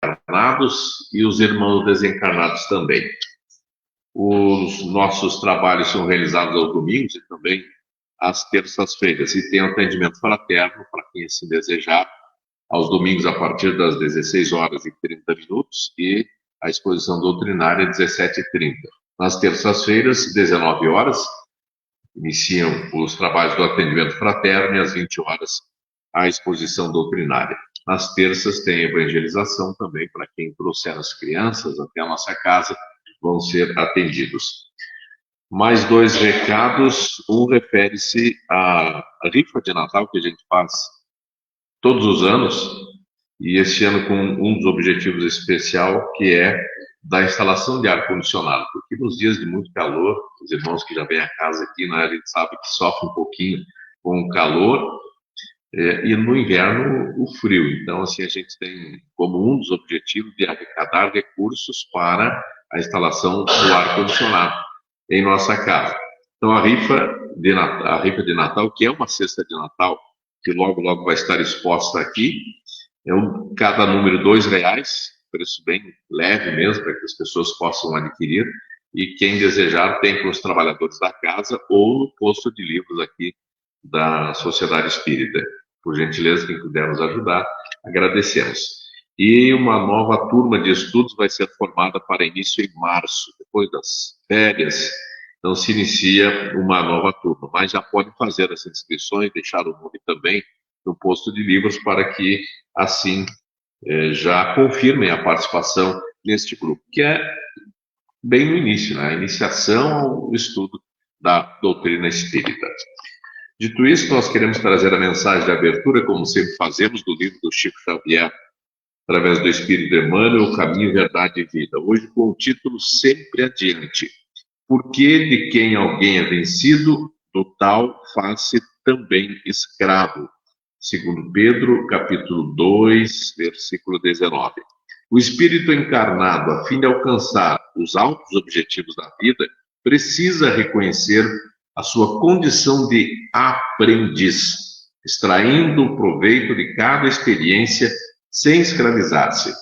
Encarnados e os irmãos desencarnados também. Os nossos trabalhos são realizados aos domingos e também às terças-feiras. E tem atendimento fraterno para quem assim desejar, aos domingos a partir das 16 horas e 30 minutos e a exposição doutrinária 17h30. Nas terças-feiras, 19 horas, iniciam os trabalhos do atendimento fraterno e às 20 horas a exposição doutrinária. Nas terças tem evangelização também, para quem trouxer as crianças até a nossa casa, vão ser atendidos. Mais dois recados. Um refere-se à rifa de Natal que a gente faz todos os anos, e este ano com um dos objetivos especial, que é da instalação de ar-condicionado, porque nos dias de muito calor, os irmãos que já vêm à casa aqui, né, a gente sabe que sofre um pouquinho com o calor, e no inverno o frio. Então, assim, a gente tem como um dos objetivos de arrecadar recursos para a instalação do ar-condicionado em nossa casa. Então, a rifa de Natal, que é uma cesta de Natal, que logo, logo vai estar exposta aqui, cada número R$2, preço bem leve mesmo, para que as pessoas possam adquirir, e quem desejar tem com os trabalhadores da casa ou no posto de livros aqui da Sociedade Espírita. Por gentileza, quem puder nos ajudar, agradecemos. E uma nova turma de estudos vai ser formada para início em março, depois das férias. Então, se inicia uma nova turma, mas já podem fazer as inscrições, deixar o nome também no posto de livros para que, assim, já confirmem a participação neste grupo, que é bem no início, né? A iniciação ao estudo da doutrina espírita. Dito isso, nós queremos trazer a mensagem de abertura, como sempre fazemos, do livro do Chico Xavier, através do Espírito Emmanuel, Caminho, Verdade e Vida. Hoje com o título Sempre Adiante. Porque de quem alguém é vencido, do tal faz-se também escravo. Segundo Pedro, capítulo 2, versículo 19. O espírito encarnado, a fim de alcançar os altos objetivos da vida, precisa reconhecer a sua condição de aprendiz, extraindo o proveito de cada experiência sem escravizar-se.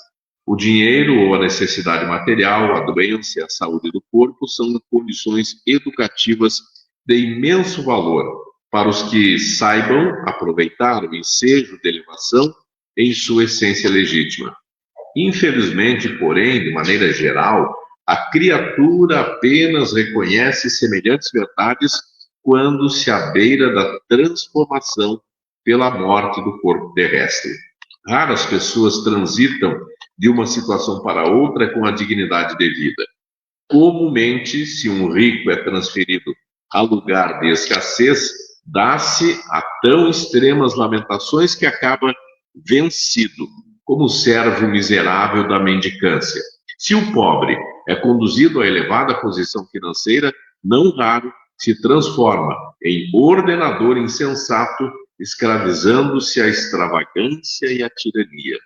O dinheiro ou a necessidade material, a doença e a saúde do corpo são condições educativas de imenso valor para os que saibam aproveitar o ensejo de elevação em sua essência legítima. Infelizmente, porém, de maneira geral, a criatura apenas reconhece semelhantes verdades quando se abeira da transformação pela morte do corpo terrestre. Raras pessoas transitam de uma situação para outra com a dignidade devida. Comumente, se um rico é transferido a lugar de escassez, dá-se a tão extremas lamentações que acaba vencido, como servo miserável da mendicância. Se o pobre é conduzido a elevada posição financeira, não raro se transforma em ordenador insensato, escravizando-se à extravagância e à tirania.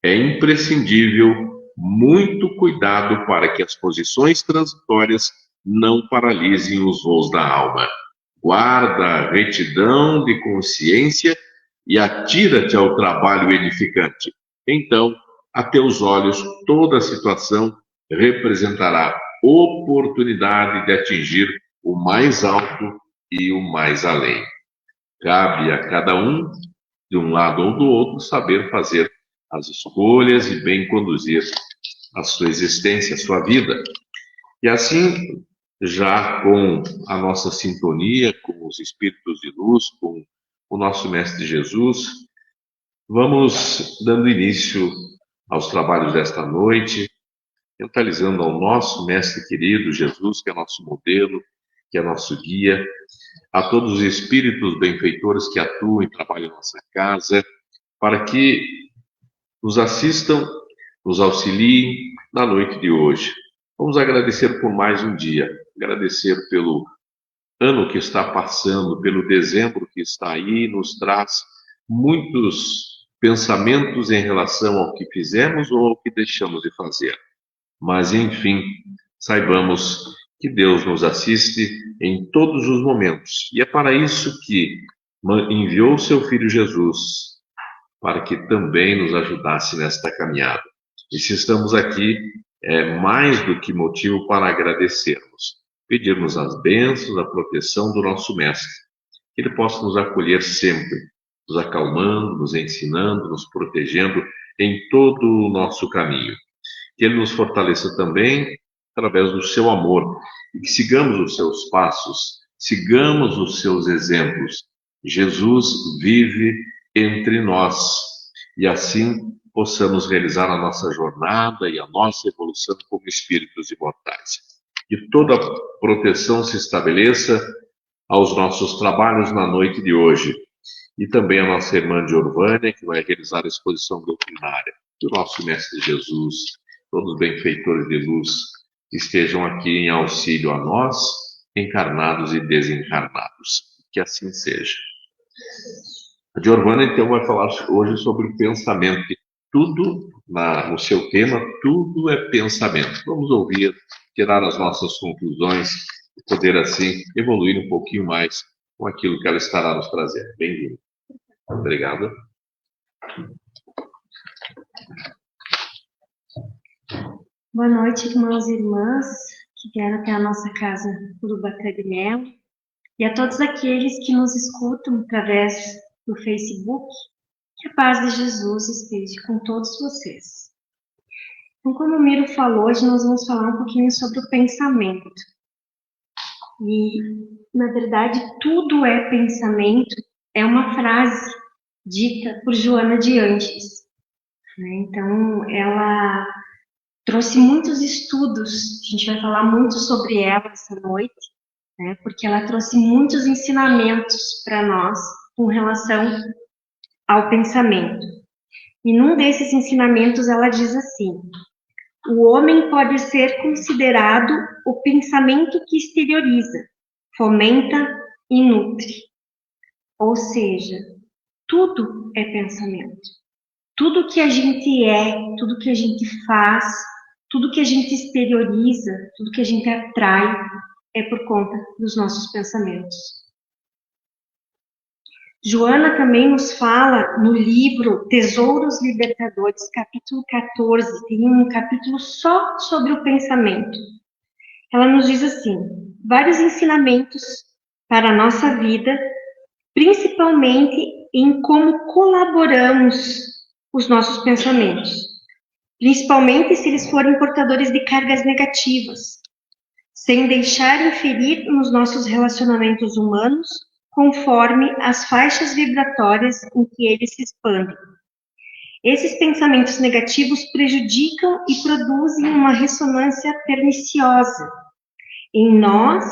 É imprescindível muito cuidado para que as posições transitórias não paralisem os voos da alma. Guarda a retidão de consciência e atira-te ao trabalho edificante. Então, a teus olhos, toda a situação representará oportunidade de atingir o mais alto e o mais além. Cabe a cada um, de um lado ou do outro, saber fazer as escolhas e bem conduzir a sua existência, a sua vida. E assim, já com a nossa sintonia, com os espíritos de luz, com o nosso Mestre Jesus, vamos dando início aos trabalhos desta noite, mentalizando ao nosso Mestre querido Jesus, que é nosso modelo, que é nosso guia, a todos os espíritos benfeitores que atuam e trabalham em nossa casa, para que nos assistam, nos auxiliem na noite de hoje. Vamos agradecer por mais um dia, agradecer pelo ano que está passando, pelo dezembro que está aí, nos traz muitos pensamentos em relação ao que fizemos ou ao que deixamos de fazer. Mas, enfim, saibamos que Deus nos assiste em todos os momentos. E é para isso que enviou seu Filho Jesus, para que também nos ajudasse nesta caminhada. E se estamos aqui, é mais do que motivo para agradecermos, pedirmos as bênçãos, a proteção do nosso Mestre, que Ele possa nos acolher sempre, nos acalmando, nos ensinando, nos protegendo em todo o nosso caminho. Que Ele nos fortaleça também através do seu amor e que sigamos os seus passos, sigamos os seus exemplos. Jesus vive entre nós e assim possamos realizar a nossa jornada e a nossa evolução como espíritos imortais. Que toda proteção se estabeleça aos nossos trabalhos na noite de hoje, E também a nossa irmã Giovânia, que vai realizar a exposição doutrinária. Que o nosso Mestre Jesus, todos os benfeitores de luz, estejam aqui em auxílio a nós, encarnados e desencarnados. Que assim seja. A Giovana, então, vai falar hoje sobre o pensamento, que tudo, no seu tema, tudo é pensamento. Vamos ouvir, tirar as nossas conclusões e poder, assim, evoluir um pouquinho mais com aquilo que ela estará nos trazendo. Bem-vindo. Obrigado. Boa noite, irmãos e irmãs que vieram até a nossa casa do Bacagrimel e a todos aqueles que nos escutam através do Facebook. Que a paz de Jesus esteja com todos vocês. Então, como o Miro falou, hoje nós vamos falar um pouquinho sobre o pensamento. E, na verdade, tudo é pensamento, é uma frase dita por Joana de Ângeles. Então, ela trouxe muitos estudos, a gente vai falar muito sobre ela essa noite, porque ela trouxe muitos ensinamentos para nós com relação ao pensamento. E num desses ensinamentos ela diz assim: o homem pode ser considerado o pensamento que exterioriza, fomenta e nutre. Ou seja, tudo é pensamento. Tudo que a gente é, tudo que a gente faz, tudo que a gente exterioriza, tudo que a gente atrai, é por conta dos nossos pensamentos. Joana também nos fala no livro Tesouros Libertadores, capítulo 14, tem um capítulo só sobre o pensamento. Ela nos diz assim: vários ensinamentos para a nossa vida, principalmente em como colaboramos os nossos pensamentos, principalmente se eles forem portadores de cargas negativas, sem deixar inferir nos nossos relacionamentos humanos, conforme as faixas vibratórias em que eles se expandem. Esses pensamentos negativos prejudicam e produzem uma ressonância perniciosa em nós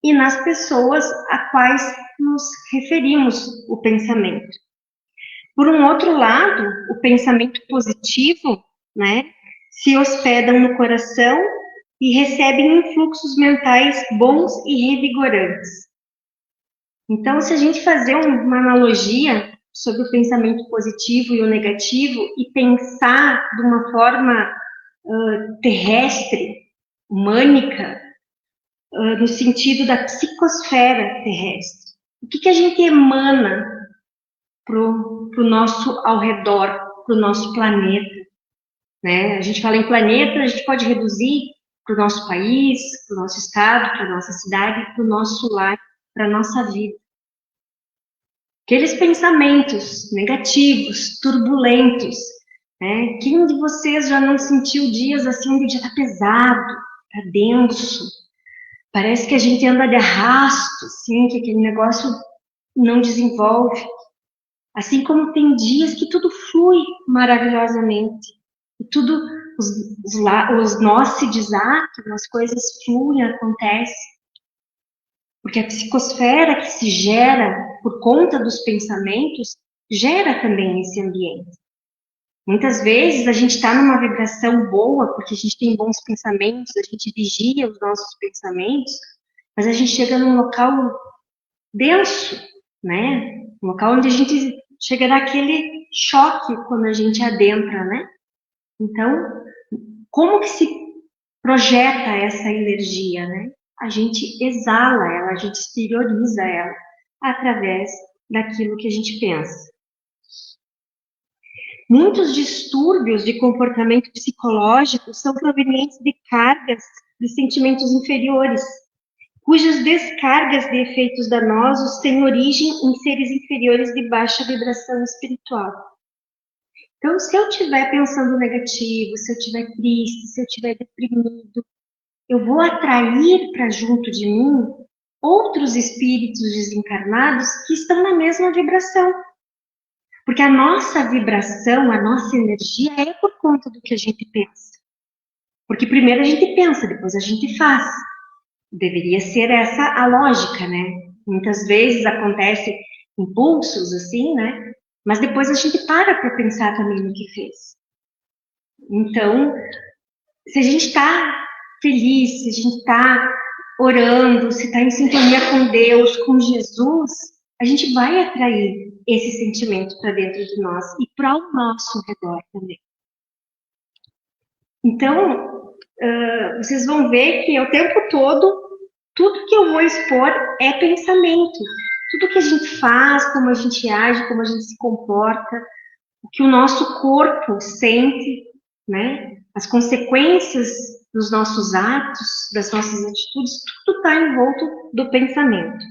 e nas pessoas a quais nos referimos o pensamento. Por um outro lado, o pensamento positivo, se hospedam no coração e recebem influxos mentais bons e revigorantes. Então, se a gente fazer uma analogia sobre o pensamento positivo e o negativo e pensar de uma forma terrestre, humânica, no sentido da psicosfera terrestre, o que a gente emana para o nosso ao redor, para o nosso planeta, A gente fala em planeta, a gente pode reduzir para o nosso país, para o nosso estado, para a nossa cidade, para o nosso lar, para a nossa vida. Aqueles pensamentos negativos, turbulentos, Quem de vocês já não sentiu dias assim, onde o dia está pesado, está denso, parece que a gente anda de arrasto, assim, que aquele negócio não desenvolve. Assim como tem dias que tudo flui maravilhosamente, e tudo, os nós se desatam, as coisas fluem, acontecem. Porque a psicosfera que se gera por conta dos pensamentos, gera também esse ambiente. Muitas vezes a gente está numa vibração boa, porque a gente tem bons pensamentos, a gente vigia os nossos pensamentos, mas a gente chega num local denso, Um local onde a gente chega naquele choque quando a gente adentra, Então, como que se projeta essa energia, A gente exala ela, a gente exterioriza ela através daquilo que a gente pensa. Muitos distúrbios de comportamento psicológico são provenientes de cargas de sentimentos inferiores, cujas descargas de efeitos danosos têm origem em seres inferiores de baixa vibração espiritual. Então, se eu estiver pensando negativo, se eu estiver triste, se eu estiver deprimido, eu vou atrair para junto de mim outros espíritos desencarnados que estão na mesma vibração. Porque a nossa vibração, a nossa energia é por conta do que a gente pensa. Porque primeiro a gente pensa, depois a gente faz. Deveria ser essa a lógica, Muitas vezes acontece impulsos, assim, né? Mas depois a gente para pensar também no que fez. Então, se a gente está feliz, se a gente está orando, se está em sintonia com Deus, com Jesus, a gente vai atrair esse sentimento para dentro de nós e para o nosso redor também. Então, vocês vão ver que o tempo todo, tudo que eu vou expor é pensamento. Tudo que a gente faz, como a gente age, como a gente se comporta, o que o nosso corpo sente, né? As consequências dos nossos atos, das nossas atitudes, tudo está envolto do pensamento.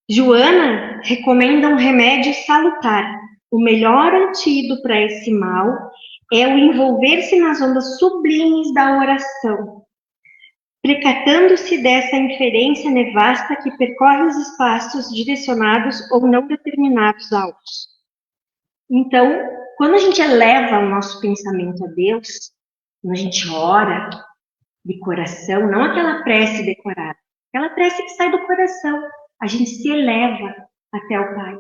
Joana recomenda um remédio salutar. O melhor antídoto para esse mal é o envolver-se nas ondas sublimes da oração, precatando-se dessa inferência nevasta que percorre os espaços direcionados ou não determinados alvos. Então, quando a gente eleva o nosso pensamento a Deus, quando a gente ora de coração, não aquela prece decorada, aquela prece que sai do coração, a gente se eleva até o Pai.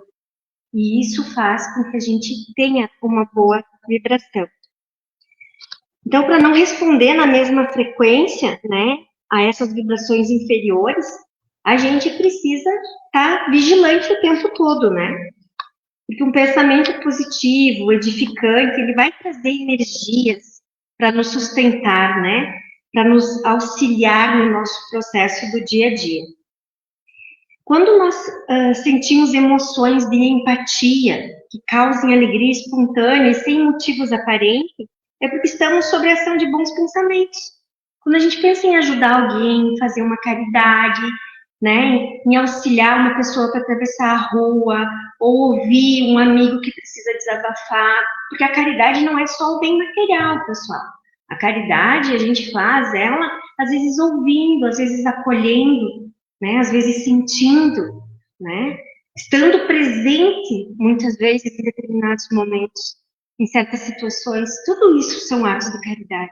E isso faz com que a gente tenha uma boa vibração. Então, para não responder na mesma frequência, né, a essas vibrações inferiores, a gente precisa estar vigilante o tempo todo, né? Porque um pensamento positivo, edificante, ele vai trazer energias para nos sustentar, né? Para nos auxiliar no nosso processo do dia a dia. Quando nós sentimos emoções de empatia, que causem alegria espontânea e sem motivos aparentes, é porque estamos sob a ação de bons pensamentos. Quando a gente pensa em ajudar alguém, fazer uma caridade, né, em auxiliar uma pessoa para atravessar a rua, ou ouvir um amigo que precisa desabafar, porque a caridade não é só o bem material, pessoal. A caridade a gente faz ela, às vezes ouvindo, às vezes acolhendo, né, às vezes sentindo, né, estando presente, muitas vezes, em determinados momentos, em certas situações. Tudo isso são atos de caridade.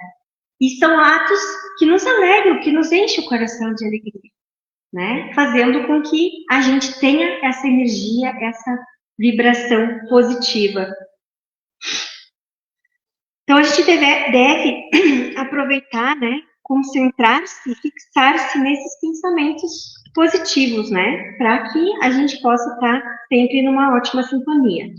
E são atos que nos alegram, que nos enchem o coração de alegria, né? Fazendo com que a gente tenha essa energia, essa vibração positiva. Então, a gente deve aproveitar, né? Concentrar-se e fixar-se nesses pensamentos positivos, né? Para que a gente possa estar sempre numa ótima sintonia.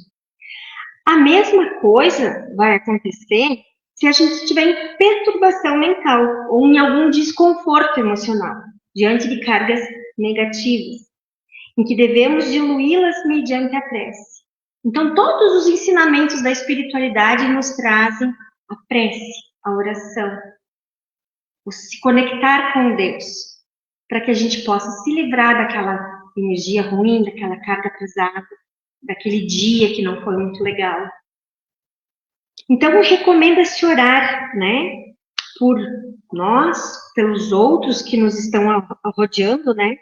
A mesma coisa vai acontecer se a gente estiver em perturbação mental ou em algum desconforto emocional, diante de cargas negativas, em que devemos diluí-las mediante a prece. Então, todos os ensinamentos da espiritualidade nos trazem a prece, a oração, o se conectar com Deus, para que a gente possa se livrar daquela energia ruim, daquela carga pesada, daquele dia que não foi muito legal. Então, recomenda-se orar, né, por nós, pelos outros que nos estão rodeando, né,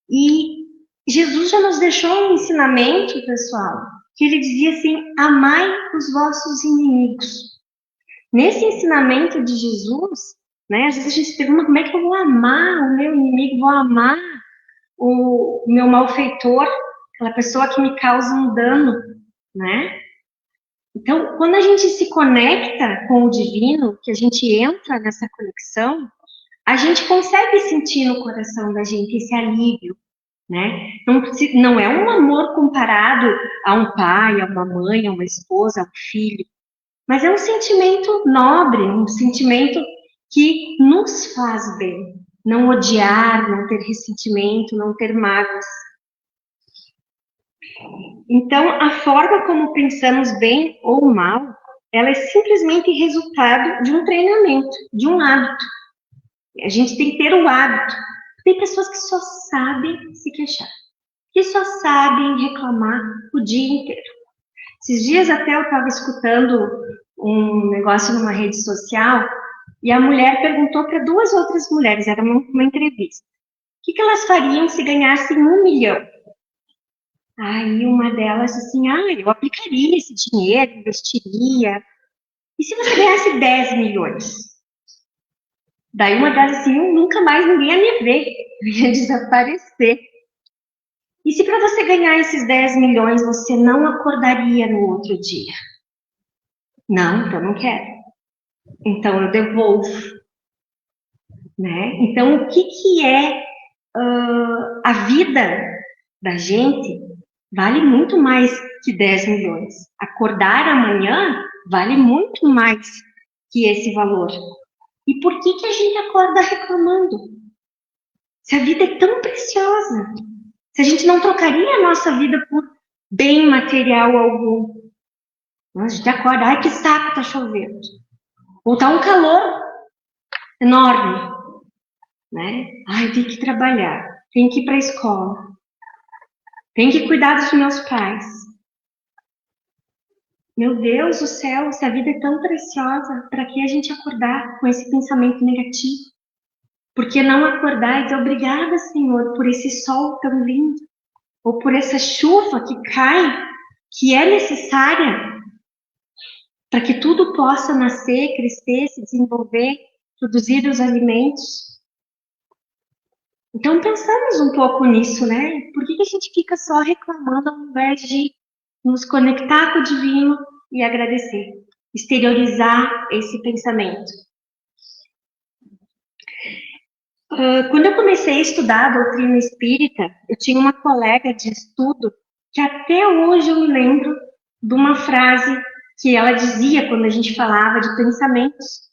e Jesus já nos deixou um ensinamento, pessoal, que ele dizia assim, amai os vossos inimigos. Nesse ensinamento de Jesus, né, às vezes a gente se pergunta, como é que eu vou amar o meu inimigo, vou amar o meu malfeitor, aquela pessoa que me causa um dano, né? Então, quando a gente se conecta com o divino, que a gente entra nessa conexão, a gente consegue sentir no coração da gente esse alívio, né? Não é um amor comparado a um pai, a uma mãe, a uma esposa, a um filho, mas é um sentimento nobre, um sentimento que nos faz bem. Não odiar, não ter ressentimento, não ter mágoas. Então, a forma como pensamos bem ou mal, ela é simplesmente resultado de um treinamento, de um hábito. A gente tem que ter o hábito. Tem pessoas que só sabem se queixar, que só sabem reclamar o dia inteiro. Esses dias até eu estava escutando um negócio numa rede social e a mulher perguntou para duas outras mulheres, era uma entrevista, o que elas fariam se ganhassem 1 milhão? Aí uma delas assim, eu aplicaria esse dinheiro, investiria. E se você ganhasse 10 milhões? Daí uma delas assim, nunca mais ninguém ia me ver, eu ia desaparecer. E se para você ganhar esses 10 milhões, você não acordaria no outro dia? Não, então não quero. Então eu devolvo. Né? Então, o que é a vida da gente vale muito mais que 10 milhões. Acordar amanhã vale muito mais que esse valor. E por que a gente acorda reclamando? Se a vida é tão preciosa, se a gente não trocaria a nossa vida por bem material algum. A gente acorda, ai que saco, tá chovendo. Ou tá um calor enorme, né? Ai, tem que trabalhar, tem que ir para a escola, tem que cuidar dos meus pais. Meu Deus do céu, se a vida é tão preciosa, para que a gente acordar com esse pensamento negativo? Por que não acordar e dizer obrigada, Senhor, por esse sol tão lindo? Ou por essa chuva que cai, que é necessária para que tudo possa nascer, crescer, se desenvolver, produzir os alimentos. Então pensamos um pouco nisso, né? Por que a gente fica só reclamando ao invés de nos conectar com o divino e agradecer? Exteriorizar esse pensamento. Quando eu comecei a estudar a doutrina espírita, eu tinha uma colega de estudo que até hoje eu me lembro de uma frase que ela dizia quando a gente falava de pensamentos.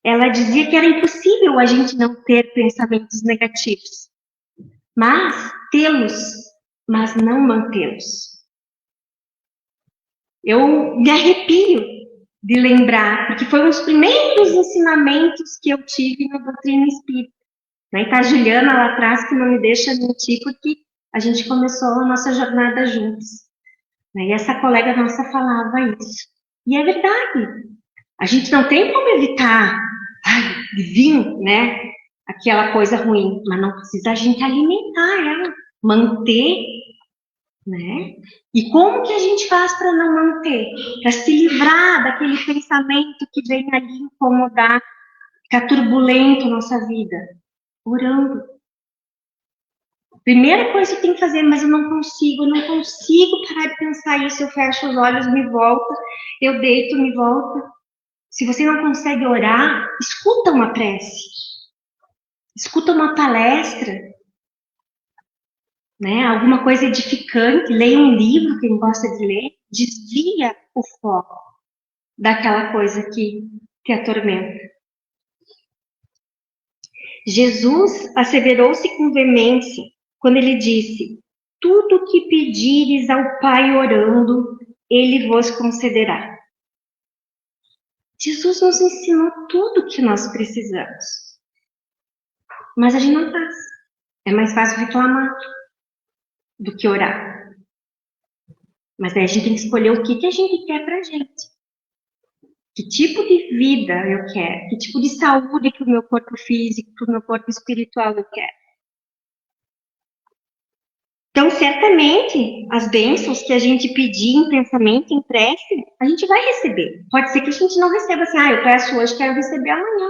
Ela dizia que era impossível a gente não ter pensamentos negativos, mas tê-los, mas não mantê-los. Eu me arrepio de lembrar, porque foi um dos primeiros ensinamentos que eu tive na doutrina espírita. E tá a Juliana lá atrás que não me deixa mentir, porque a gente começou a nossa jornada juntos. E essa colega nossa falava isso. E é verdade. A gente não tem como evitar vir, né? Aquela coisa ruim, mas não precisa a gente alimentar ela, manter, né? E como que a gente faz para não manter? Para se livrar daquele pensamento que vem ali incomodar, ficar turbulento a nossa vida? Orando. Primeira coisa que tem que fazer, mas eu não consigo parar de pensar isso. Eu fecho os olhos, me volto, eu deito, me volto. Se você não consegue orar, escuta uma prece, escuta uma palestra, né? Alguma coisa edificante, leia um livro, quem gosta de ler, desvia o foco daquela coisa que atormenta. Jesus asseverou-se com veemência quando ele disse: tudo que pedires ao Pai orando, ele vos concederá. Jesus nos ensinou tudo o que nós precisamos. Mas a gente não faz. É mais fácil reclamar do que orar. Mas aí a gente tem que escolher o que a gente quer pra gente. Que tipo de vida eu quero? Que tipo de saúde que o meu corpo físico, que o meu corpo espiritual eu quero? Então, certamente, as bênçãos que a gente pedir em pensamento, em prece, a gente vai receber. Pode ser que a gente não receba assim, eu peço hoje, quero receber amanhã.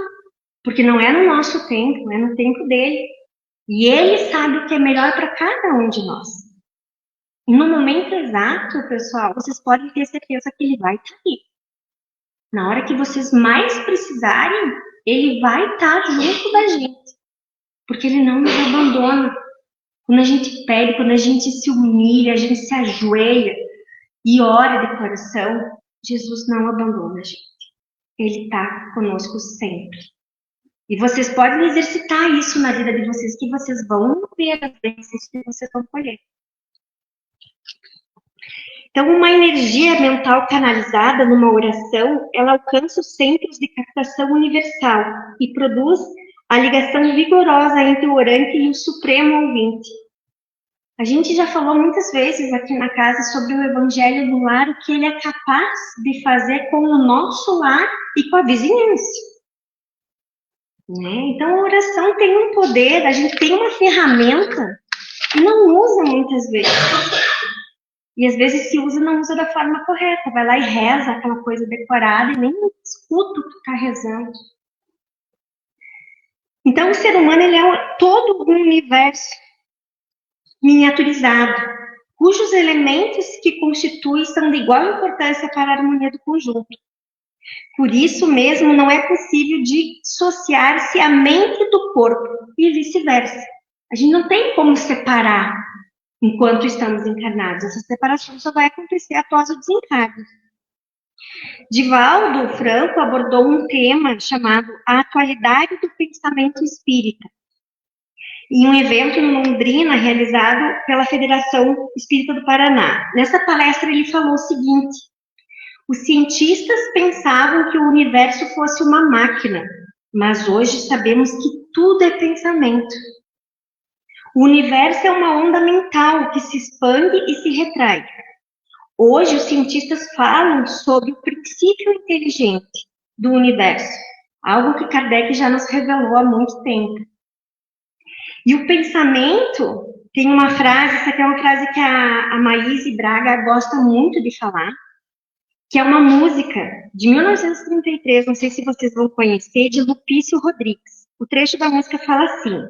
Porque não é no nosso tempo, é no tempo dele. E ele sabe o que é melhor para cada um de nós. E no momento exato, pessoal, vocês podem ter certeza que ele vai estar aí. Na hora que vocês mais precisarem, ele vai estar junto da gente. Porque ele não nos abandona. Quando a gente pede, quando a gente se humilha, a gente se ajoelha e ora de coração, Jesus não abandona a gente. Ele está conosco sempre. E vocês podem exercitar isso na vida de vocês, que vocês vão ver as bênçãos que vocês vão colher. Então, uma energia mental canalizada numa oração, ela alcança os centros de captação universal e produz a ligação vigorosa entre o orante e o supremo ouvinte. A gente já falou muitas vezes aqui na casa sobre o Evangelho do Lar, o que ele é capaz de fazer com o nosso lar e com a vizinhança. Né? Então, a oração tem um poder, a gente tem uma ferramenta e não usa muitas vezes. E às vezes se usa, não usa da forma correta. Vai lá e reza aquela coisa decorada e nem escuta o que está rezando. Então, o ser humano, ele é todo um universo. miniaturizado, cujos elementos que constituem são de igual importância para a harmonia do conjunto. Por isso mesmo, não é possível dissociar-se a mente do corpo e vice-versa. A gente não tem como separar enquanto estamos encarnados. Essa separação só vai acontecer após o desencarne. Divaldo Franco abordou um tema chamado A Atualidade do Pensamento Espírita, em um evento em Londrina realizado pela Federação Espírita do Paraná. Nessa palestra ele falou o seguinte: os cientistas pensavam que o universo fosse uma máquina, mas hoje sabemos que tudo é pensamento. O universo é uma onda mental que se expande e se retrai. Hoje os cientistas falam sobre o princípio inteligente do universo, algo que Kardec já nos revelou há muito tempo. E o pensamento, tem uma frase, essa aqui é uma frase que a Maíse Braga gosta muito de falar, que é uma música de 1933, não sei se vocês vão conhecer, de Lupício Rodrigues. O trecho da música fala assim: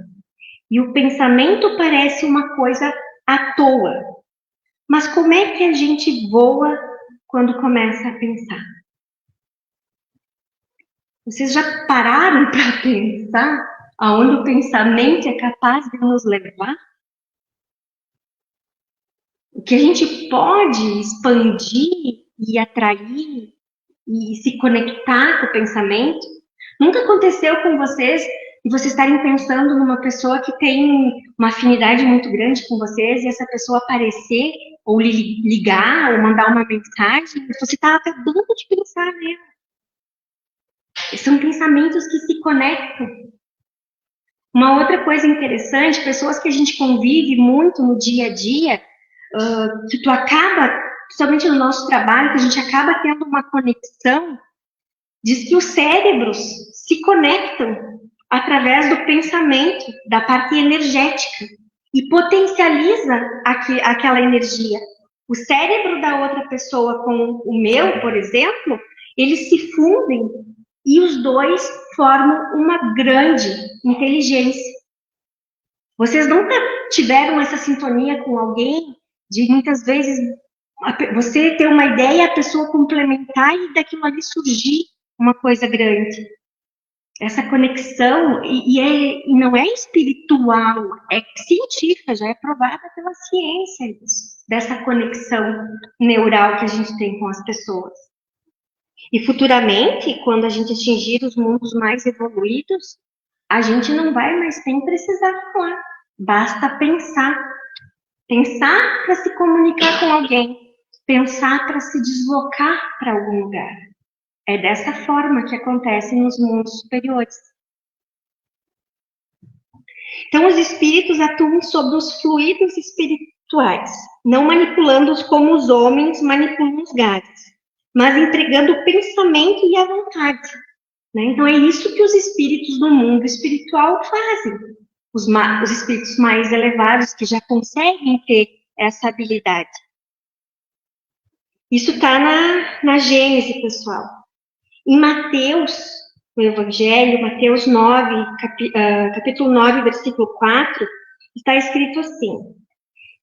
e o pensamento parece uma coisa à toa, mas como é que a gente voa quando começa a pensar? Vocês já pararam para pensar aonde o pensamento é capaz de nos levar? O que a gente pode expandir e atrair e se conectar com o pensamento? Nunca aconteceu com vocês e vocês estarem pensando numa pessoa que tem uma afinidade muito grande com vocês e essa pessoa aparecer ou lhe ligar ou mandar uma mensagem e você está acabando de pensar nela. São pensamentos que se conectam. Uma outra coisa interessante, pessoas que a gente convive muito no dia a dia, que tu acaba, principalmente no nosso trabalho, que a gente acaba tendo uma conexão, diz que os cérebros se conectam através do pensamento, da parte energética, e potencializa aquela energia. O cérebro da outra pessoa com o meu, por exemplo, eles se fundem e os dois formam uma grande inteligência. Vocês nunca tiveram essa sintonia com alguém de muitas vezes você ter uma ideia, a pessoa complementar e daquilo ali surgir uma coisa grande? Essa conexão, e não é espiritual, é científica, já é provada pela ciência isso, dessa conexão neural que a gente tem com as pessoas. E futuramente, quando a gente atingir os mundos mais evoluídos, a gente não vai mais nem precisar falar, basta pensar. Pensar para se comunicar com alguém, pensar para se deslocar para algum lugar. É dessa forma que acontece nos mundos superiores. Então, os espíritos atuam sobre os fluidos espirituais, não manipulando-os como os homens manipulam os gases, mas entregando o pensamento e a vontade. Né? Então, é isso que os espíritos do mundo espiritual fazem. Os espíritos mais elevados, que já conseguem ter essa habilidade. Isso está na Gênese, pessoal. Em Mateus, no Evangelho, Mateus 9, capítulo 9, versículo 4, está escrito assim: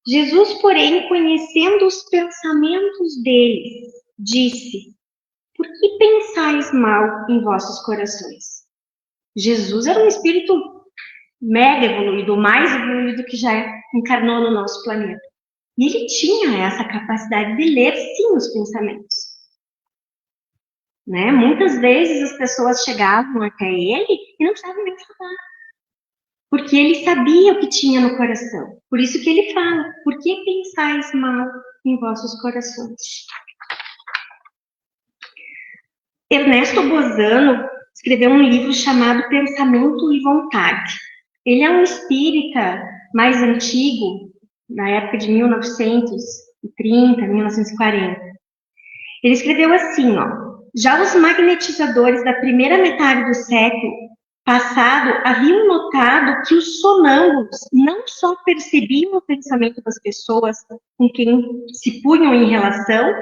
Jesus, porém, conhecendo os pensamentos deles, disse: por que pensais mal em vossos corações? Jesus era um espírito mega evoluído, o mais evoluído que já encarnou no nosso planeta. E ele tinha essa capacidade de ler, sim, os pensamentos. Né? Muitas vezes as pessoas chegavam até ele e não sabiam nem falar. Porque ele sabia o que tinha no coração. Por isso que ele fala: por que pensais mal em vossos corações? Ernesto Bozano escreveu um livro chamado Pensamento e Vontade. Ele é um espírita mais antigo, na época de 1930, 1940. Ele escreveu assim, ó: já os magnetizadores da primeira metade do século passado haviam notado que os sonâmbulos não só percebiam o pensamento das pessoas com quem se punham em relação,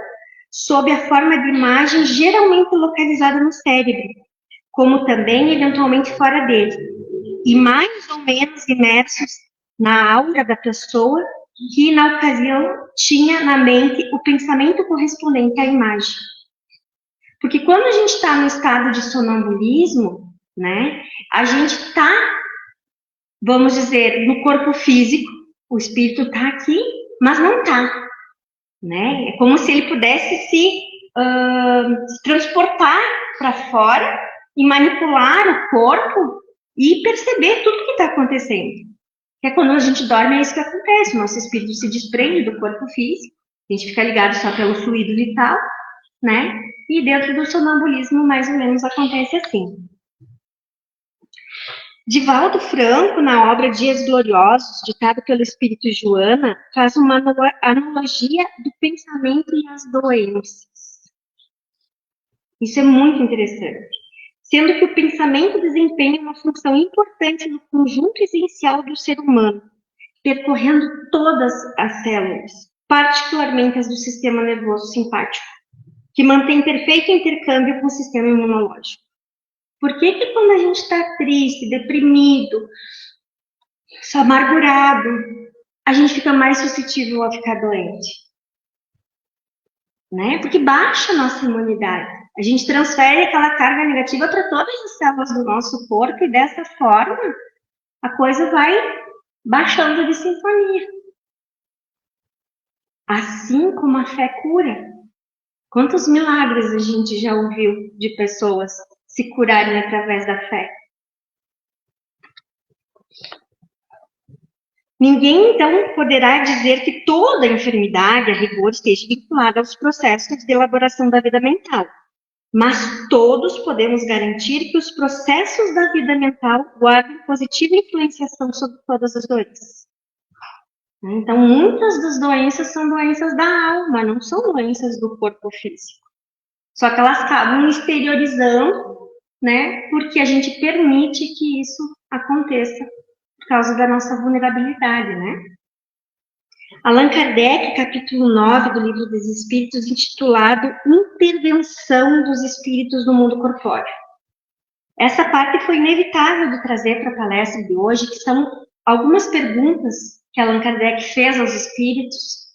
sob a forma de imagem geralmente localizada no cérebro, como também eventualmente fora dele, e mais ou menos imersos na aura da pessoa, que na ocasião tinha na mente o pensamento correspondente à imagem. Porque quando a gente está no estado de sonambulismo, né, a gente está, vamos dizer, no corpo físico, o espírito está aqui, mas não está. Né? É como se ele pudesse se transportar para fora e manipular o corpo e perceber tudo o que está acontecendo. Que é quando a gente dorme, é isso que acontece. O nosso espírito se desprende do corpo físico, a gente fica ligado só pelo fluido vital, né? E dentro do sonambulismo, mais ou menos, acontece assim. Divaldo Franco, na obra Dias Gloriosos, ditado pelo espírito Joana, faz uma analogia do pensamento e as doenças. Isso é muito interessante. Sendo que o pensamento desempenha uma função importante no conjunto essencial do ser humano, percorrendo todas as células, particularmente as do sistema nervoso simpático, que mantém perfeito intercâmbio com o sistema imunológico. Por que quando a gente está triste, deprimido, amargurado, a gente fica mais suscetível a ficar doente? Né? Porque baixa a nossa imunidade. A gente transfere aquela carga negativa para todas as células do nosso corpo e dessa forma a coisa vai baixando de sintonia. Assim como a fé cura. Quantos milagres a gente já ouviu de pessoas se curarem através da fé? Ninguém, então, poderá dizer que toda enfermidade, a rigor, esteja vinculada aos processos de elaboração da vida mental. Mas todos podemos garantir que os processos da vida mental guardam positiva influenciação sobre todas as doenças. Então, muitas das doenças são doenças da alma, não são doenças do corpo físico. Só que elas acabam exteriorizando, né, porque a gente permite que isso aconteça por causa da nossa vulnerabilidade, né? Allan Kardec, capítulo 9 do Livro dos Espíritos, intitulado Intervenção dos Espíritos no Mundo Corpóreo. Essa parte foi inevitável de trazer para a palestra de hoje, que são algumas perguntas que Allan Kardec fez aos espíritos,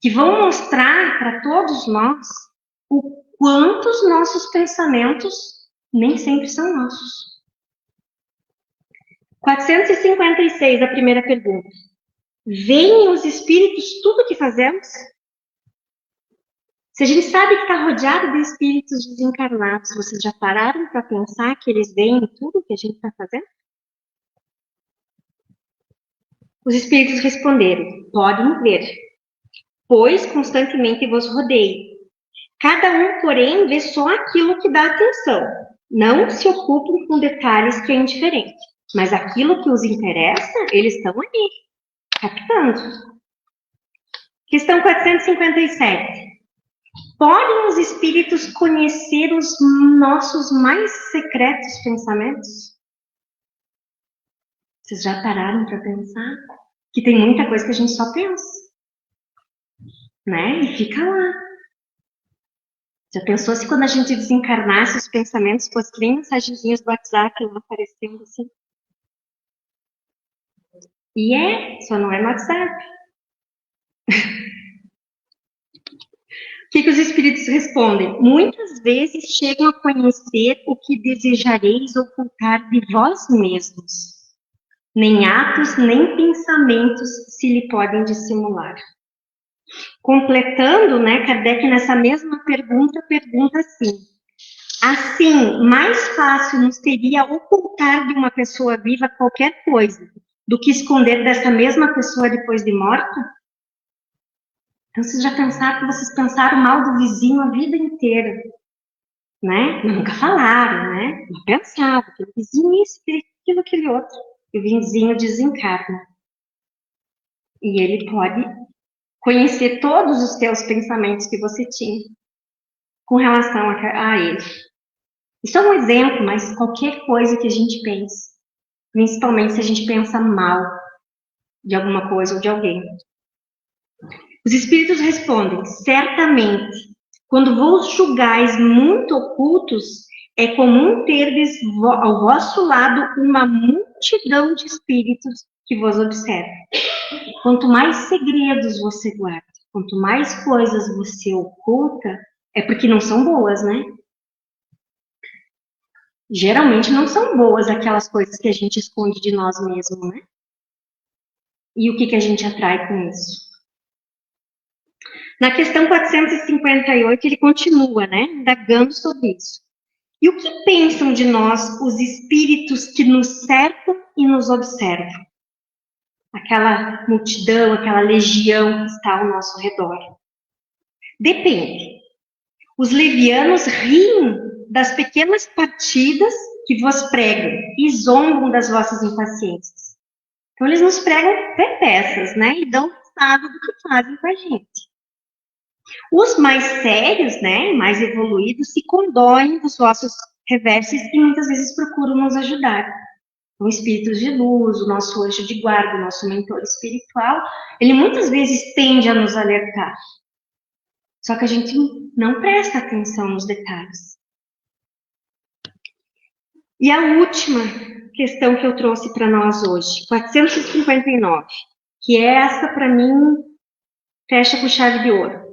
que vão mostrar para todos nós o quanto os nossos pensamentos nem sempre são nossos. 456, a primeira pergunta. Veem os espíritos tudo o que fazemos? Se a gente sabe que está rodeado de espíritos desencarnados, vocês já pararam para pensar que eles veem tudo o que a gente está fazendo? Os espíritos responderam, podem ver, pois constantemente vos rodeio. Cada um, porém, vê só aquilo que dá atenção. Não se ocupam com detalhes que é indiferente. Mas aquilo que os interessa, eles estão ali, captando. Questão 457. Podem os espíritos conhecer os nossos mais secretos pensamentos? Vocês já pararam para pensar? Que tem muita coisa que a gente só pensa, né? E fica lá. Já pensou se quando a gente desencarnasse os pensamentos fossem nem mensagenzinhas do WhatsApp lá aparecendo assim? E só não é no WhatsApp. O que os espíritos respondem? Muitas vezes chegam a conhecer o que desejareis ocultar de vós mesmos. Nem atos, nem pensamentos se lhe podem dissimular. Completando, né, Kardec nessa mesma pergunta assim. Assim, mais fácil nos teria ocultar de uma pessoa viva qualquer coisa do que esconder dessa mesma pessoa depois de morta? Então, vocês já pensaram que vocês pensaram mal do vizinho a vida inteira, né? Nunca falaram, né? Não pensavam, aquele vizinho isso, aquele outro. E o vizinho desencarna. E ele pode conhecer todos os teus pensamentos que você tinha com relação a ele. Isso é um exemplo, mas qualquer coisa que a gente pense, principalmente se a gente pensa mal de alguma coisa ou de alguém. Os espíritos respondem, certamente, quando vos julgais muito ocultos, é comum terdes ao vosso lado uma multidão de espíritos que vos observa. Quanto mais segredos você guarda, quanto mais coisas você oculta, é porque não são boas, né? Geralmente não são boas aquelas coisas que a gente esconde de nós mesmos, né? E o que a gente atrai com isso? Na questão 458, ele continua, né? Indagando sobre isso. E o que pensam de nós os espíritos que nos cercam e nos observam? Aquela multidão, aquela legião que está ao nosso redor. Depende. Os levianos riem das pequenas partidas que vos pregam e zombam das vossas impaciências. Então, eles nos pregam peças, né? E dão resultado do que fazem com a gente. Os mais sérios, né, mais evoluídos, se condoem dos vossos reversos e muitas vezes procuram nos ajudar. O espíritos de luz, o nosso anjo de guarda, o nosso mentor espiritual, ele muitas vezes tende a nos alertar. Só que a gente não presta atenção nos detalhes. E a última questão que eu trouxe para nós hoje, 459, que é essa para mim, fecha com chave de ouro.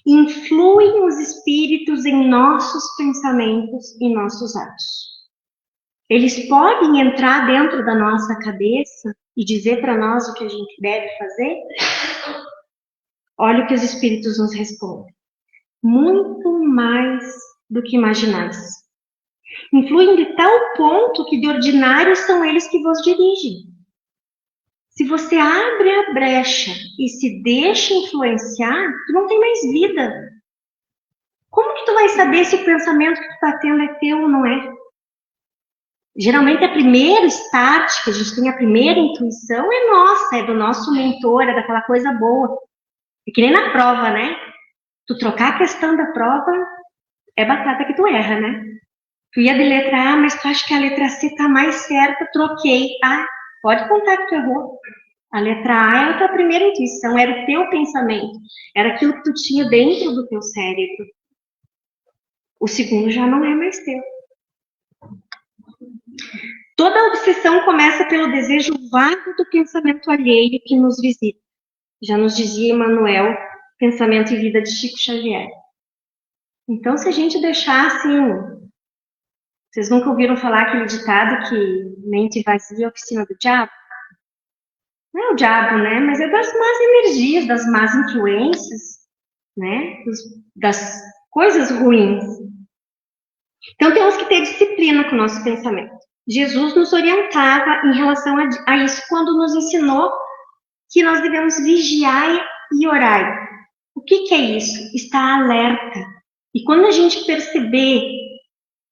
Influem os espíritos em nossos pensamentos e nossos atos. Eles podem entrar dentro da nossa cabeça e dizer para nós o que a gente deve fazer? Olha o que os espíritos nos respondem. Muito mais do que imaginais. Influem de tal ponto que de ordinário são eles que vos dirigem. Se você abre a brecha e se deixa influenciar, tu não tem mais vida. Como que tu vai saber se o pensamento que tu está tendo é teu ou não é? Geralmente a primeira start, que a gente tem a primeira intuição, é nossa, é do nosso mentor, é daquela coisa boa. É que nem na prova, né? Tu trocar a questão da prova, é batata que tu erra, né? Tu ia de letra A, mas tu acha que a letra C tá mais certa, troquei. Ah, pode contar que tu errou. A letra A era a tua primeira intuição, era o teu pensamento, era aquilo que tu tinha dentro do teu cérebro. O segundo já não é mais teu. Toda obsessão começa pelo desejo vago do pensamento alheio que nos visita. Já nos dizia Emmanuel, Pensamento e Vida de Chico Xavier. Então, se a gente deixar assim... Vocês nunca ouviram falar aquele ditado que mente vazia é a oficina do diabo? Não é o diabo, né? Mas é das más energias, das más influências, né? Das coisas ruins. Então, temos que ter disciplina com o nosso pensamento. Jesus nos orientava em relação a isso quando nos ensinou que nós devemos vigiar e orar. O que é isso? Estar alerta. E quando a gente perceber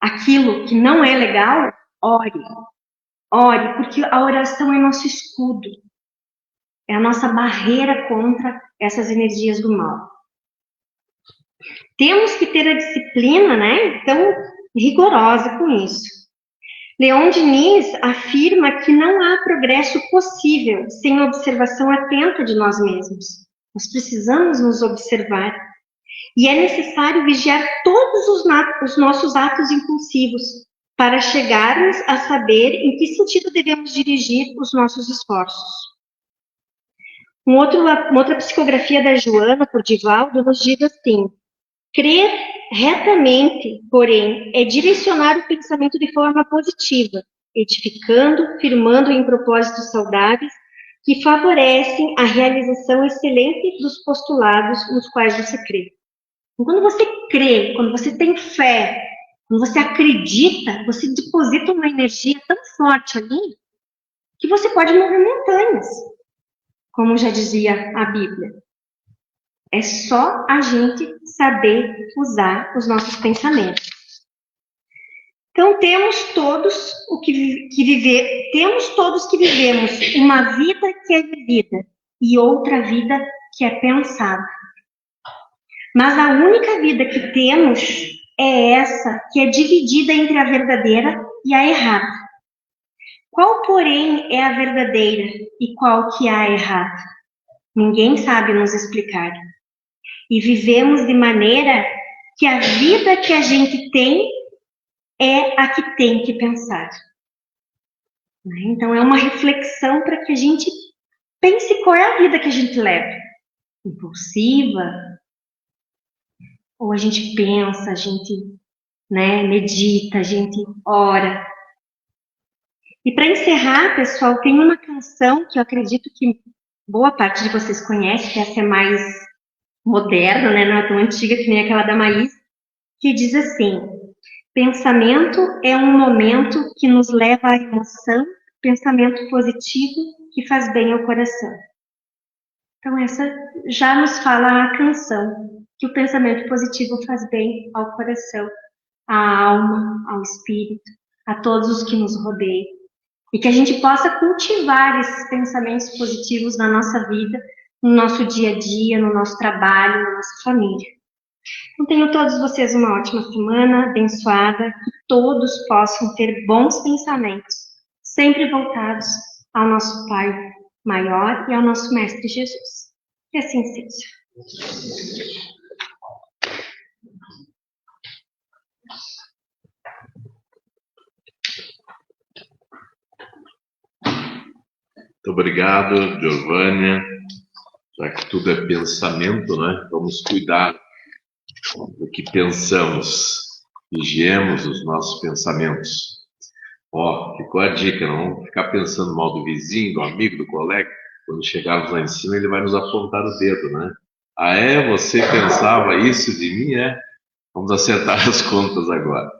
aquilo que não é legal, ore. Ore, porque a oração é nosso escudo. É a nossa barreira contra essas energias do mal. Temos que ter a disciplina, né? Então, rigorosa com isso. Leon Diniz afirma que não há progresso possível sem observação atenta de nós mesmos. Nós precisamos nos observar. E é necessário vigiar todos os nossos atos impulsivos para chegarmos a saber em que sentido devemos dirigir os nossos esforços. Uma outra psicografia da Joana, por Divaldo, nos diz assim: crer retamente, porém, é direcionar o pensamento de forma positiva, edificando, firmando em propósitos saudáveis que favorecem a realização excelente dos postulados nos quais você crê. Então, quando você crê, quando você tem fé, quando você acredita, você deposita uma energia tão forte ali que você pode mover montanhas, como já dizia a Bíblia. É só a gente saber usar os nossos pensamentos. Então, temos todos que vivemos uma vida que é vivida e outra vida que é pensada. Mas a única vida que temos é essa que é dividida entre a verdadeira e a errada. Qual, porém, é a verdadeira e qual que é a errada? Ninguém sabe nos explicar. E vivemos de maneira que a vida que a gente tem é a que tem que pensar. né? Então, é uma reflexão para que a gente pense qual é a vida que a gente leva. Impulsiva, ou a gente pensa, a gente, né, medita, a gente ora. E para encerrar, pessoal, tem uma canção que eu acredito que boa parte de vocês conhece, que essa é mais moderna, né, não é tão antiga que nem aquela da Maís, que diz assim: pensamento é um momento que nos leva à emoção, pensamento positivo que faz bem ao coração. Então essa já nos fala a canção, que o pensamento positivo faz bem ao coração, à alma, ao espírito, a todos os que nos rodeiam. E que a gente possa cultivar esses pensamentos positivos na nossa vida, no nosso dia a dia, no nosso trabalho, na nossa família. Então, tenham todos vocês uma ótima semana, abençoada, que todos possam ter bons pensamentos, sempre voltados ao nosso Pai maior e ao nosso Mestre Jesus. Que assim seja. Muito obrigado, Giovânia. Já que tudo é pensamento, né? Vamos cuidar do que pensamos. Vigiemos os nossos pensamentos. Ó, ficou a dica, não vamos ficar pensando mal do vizinho, do amigo, do colega. Quando chegarmos lá em cima, ele vai nos apontar o dedo, né? Ah, é? Você pensava isso de mim? É? Vamos acertar as contas agora.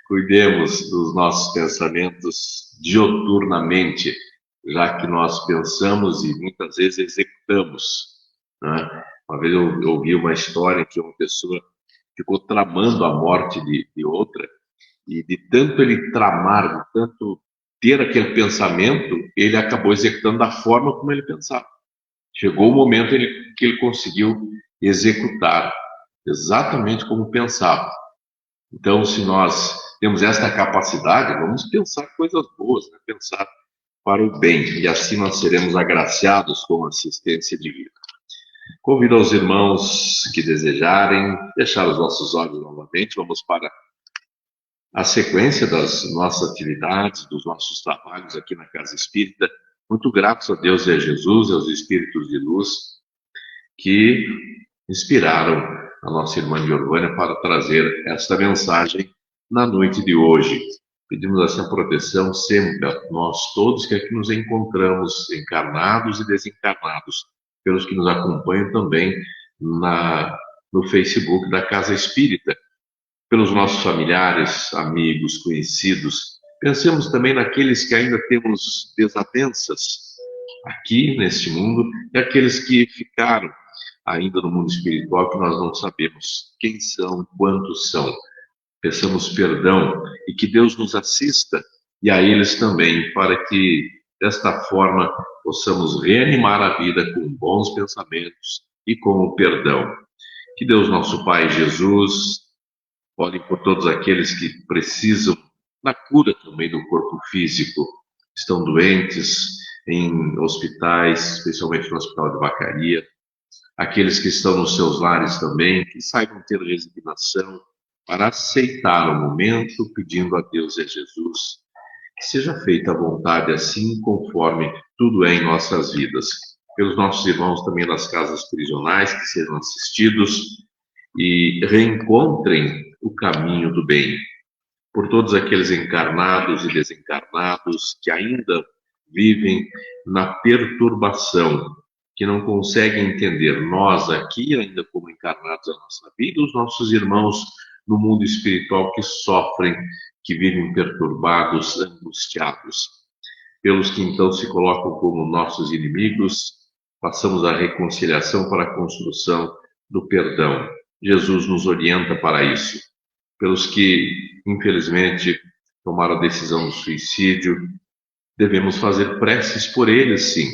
Cuidemos dos nossos pensamentos dioturnamente, já que nós pensamos e muitas vezes executamos, né? Uma vez eu ouvi uma história que uma pessoa ficou tramando a morte de outra, e de tanto ele tramar, de tanto ter aquele pensamento, ele acabou executando da forma como ele pensava. Chegou o momento que ele conseguiu executar exatamente como pensava. Então, se nós temos esta capacidade, vamos pensar coisas boas, né? Pensar para o bem, e assim nós seremos agraciados com a assistência divina. Convido aos irmãos que desejarem fechar os nossos olhos novamente. Vamos para a sequência das nossas atividades, dos nossos trabalhos aqui na Casa Espírita. Muito gratos a Deus e a Jesus, aos Espíritos de Luz, que inspiraram a nossa irmã Giovânia para trazer esta mensagem na noite de hoje. Pedimos assim a proteção sempre a nós todos que aqui nos encontramos, encarnados e desencarnados, pelos que nos acompanham também no Facebook da Casa Espírita, pelos nossos familiares, amigos, conhecidos. Pensemos também naqueles que ainda temos desavenças aqui neste mundo e aqueles que ficaram ainda no mundo espiritual, que nós não sabemos quem são, quantos são. Peçamos perdão e que Deus nos assista, e a eles também, para que desta forma possamos reanimar a vida com bons pensamentos e com o perdão. Que Deus, nosso Pai Jesus, olhe por todos aqueles que precisam da cura também do corpo físico, estão doentes em hospitais, especialmente no Hospital de Vacaria, aqueles que estão nos seus lares também, que saibam ter resignação para aceitar o momento, pedindo a Deus e a Jesus que seja feita a vontade assim conforme tudo é em nossas vidas. Pelos nossos irmãos também das casas prisionais, que sejam assistidos e reencontrem o caminho do bem. Por todos aqueles encarnados e desencarnados que ainda vivem na perturbação, que não conseguem entender nós aqui, ainda como encarnados a nossa vida, os nossos irmãos no mundo espiritual que sofrem, que vivem perturbados, angustiados. Pelos que então se colocam como nossos inimigos, passamos a reconciliação para a construção do perdão. Jesus nos orienta para isso. Pelos que, infelizmente, tomaram a decisão do suicídio, devemos fazer preces por eles, sim.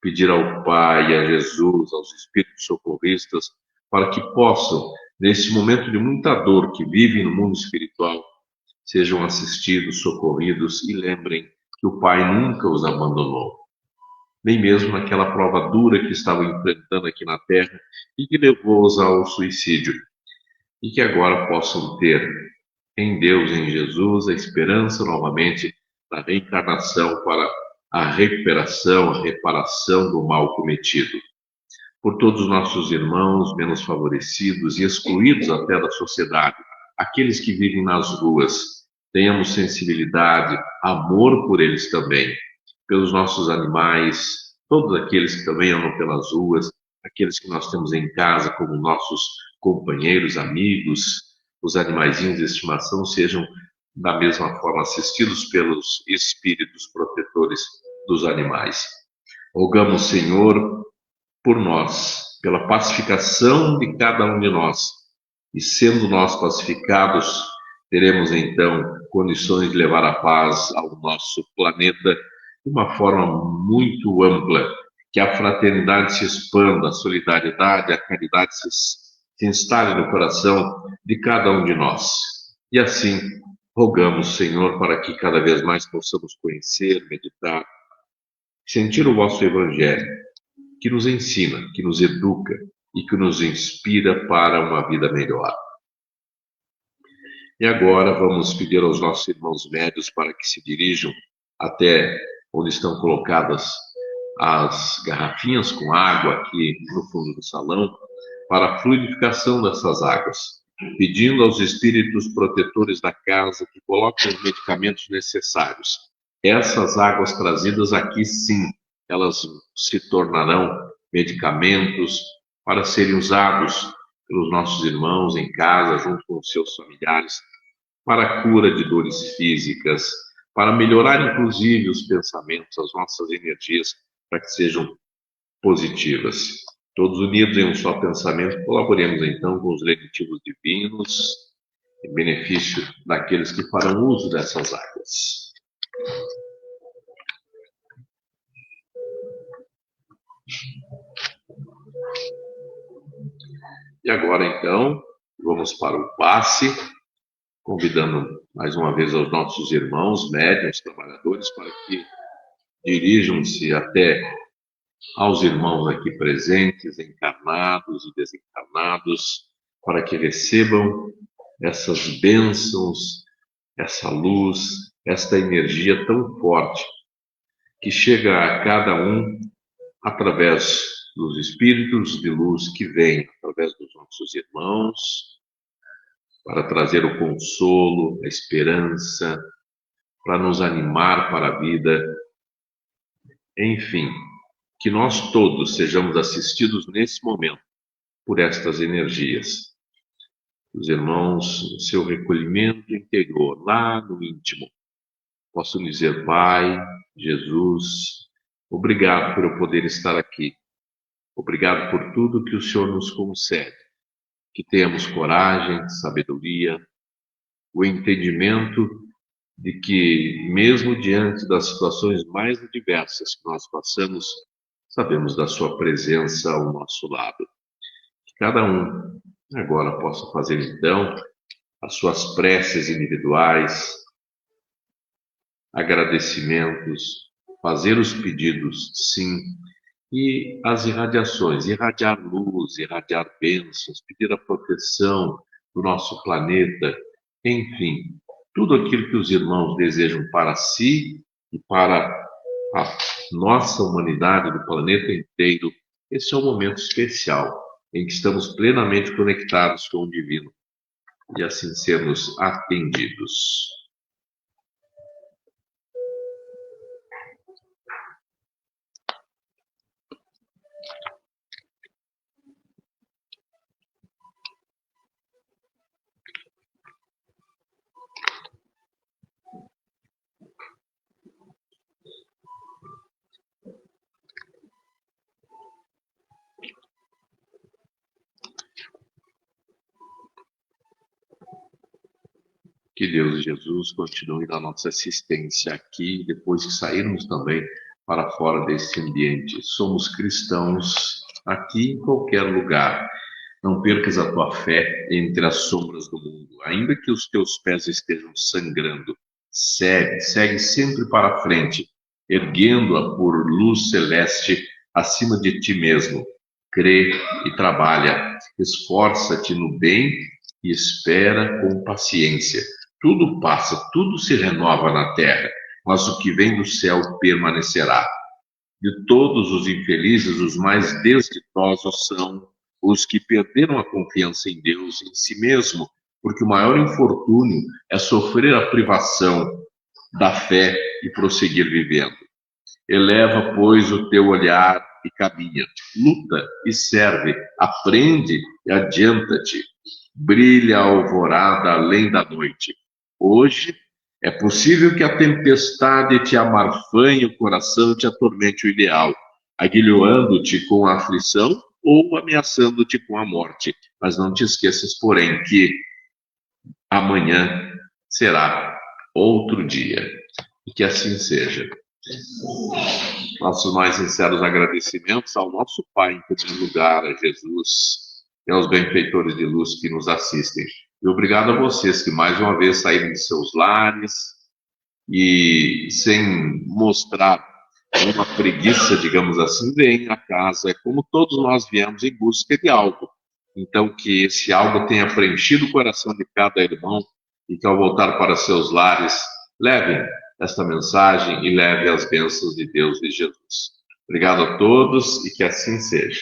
Pedir ao Pai, a Jesus, aos Espíritos socorristas, para que possam, nesse momento de muita dor que vivem no mundo espiritual, sejam assistidos, socorridos e lembrem que o Pai nunca os abandonou. Nem mesmo naquela prova dura que estavam enfrentando aqui na Terra e que levou-os ao suicídio. E que agora possam ter em Deus, em Jesus, a esperança novamente da reencarnação para a recuperação, a reparação do mal cometido. Por todos os nossos irmãos menos favorecidos e excluídos até da sociedade, aqueles que vivem nas ruas, tenhamos sensibilidade, amor por eles também, pelos nossos animais, todos aqueles que também andam pelas ruas, aqueles que nós temos em casa como nossos companheiros, amigos, os animaizinhos de estimação sejam da mesma forma assistidos pelos espíritos protetores dos animais. Rogamos, Senhor, por nós, pela pacificação de cada um de nós, e sendo nós pacificados, teremos então condições de levar a paz ao nosso planeta de uma forma muito ampla, que a fraternidade se expanda, a solidariedade, a caridade se instale no coração de cada um de nós. E assim, rogamos, Senhor, para que cada vez mais possamos conhecer, meditar, sentir o vosso Evangelho, que nos ensina, que nos educa e que nos inspira para uma vida melhor. E agora vamos pedir aos nossos irmãos médios para que se dirijam até onde estão colocadas as garrafinhas com água aqui no fundo do salão, para a fluidificação dessas águas, pedindo aos espíritos protetores da casa que coloquem os medicamentos necessários. Essas águas trazidas aqui, sim, elas se tornarão medicamentos para serem usados pelos nossos irmãos em casa, junto com os seus familiares, para a cura de dores físicas, para melhorar inclusive os pensamentos, as nossas energias, para que sejam positivas. Todos unidos em um só pensamento, colaboremos então com os lenitivos divinos, em benefício daqueles que farão uso dessas águas. E agora, então, vamos para o passe, convidando mais uma vez aos nossos irmãos, médiuns, trabalhadores, para que dirijam-se até aos irmãos aqui presentes, encarnados e desencarnados, para que recebam essas bênçãos, essa luz, esta energia tão forte, que chega a cada um através dos espíritos de luz que vêm através dos nossos irmãos, para trazer o consolo, a esperança, para nos animar para a vida. Enfim, que nós todos sejamos assistidos nesse momento por estas energias. Os irmãos, no seu recolhimento interior, lá no íntimo, possam dizer: Pai, Jesus, obrigado por eu poder estar aqui. Obrigado por tudo que o Senhor nos concede. Que tenhamos coragem, sabedoria, o entendimento de que, mesmo diante das situações mais adversas que nós passamos, sabemos da sua presença ao nosso lado. Que cada um agora possa fazer, então, as suas preces individuais, agradecimentos, fazer os pedidos, sim, e as irradiações, irradiar luz, irradiar bênçãos, pedir a proteção do nosso planeta, enfim, tudo aquilo que os irmãos desejam para si e para a nossa humanidade, do planeta inteiro. Esse é um momento especial em que estamos plenamente conectados com o divino e assim sermos atendidos. Que Deus e Jesus continuem na nossa assistência aqui, depois que sairmos também para fora desse ambiente. Somos cristãos aqui em qualquer lugar. Não percas a tua fé entre as sombras do mundo. Ainda que os teus pés estejam sangrando, segue sempre para a frente, erguendo-a por luz celeste acima de ti mesmo. Crê e trabalha, esforça-te no bem e espera com paciência. Tudo passa, tudo se renova na terra. mas o que vem do céu permanecerá. De todos os infelizes, os mais desditosos são os que perderam a confiança em Deus e em si mesmo, porque o maior infortúnio é sofrer a privação da fé e prosseguir vivendo. Eleva, pois, o teu olhar e caminha, luta e serve, aprende e adianta-te. Brilha a alvorada além da noite. Hoje é possível que a tempestade te amarfanhe o coração e te atormente o ideal, aguilhoando-te com a aflição ou ameaçando-te com a morte. Mas não te esqueças, porém, que amanhã será outro dia. E que assim seja. Nossos mais sinceros agradecimentos ao nosso Pai, em primeiro lugar, a Jesus e aos benfeitores de luz que nos assistem. E obrigado a vocês que mais uma vez saíram de seus lares e, sem mostrar uma preguiça, digamos assim, vêm à casa. É como todos nós viemos em busca de algo. Então, que esse algo tenha preenchido o coração de cada irmão e que, ao voltar para seus lares, levem esta mensagem e leve as bênçãos de Deus e Jesus. Obrigado a todos e que assim seja.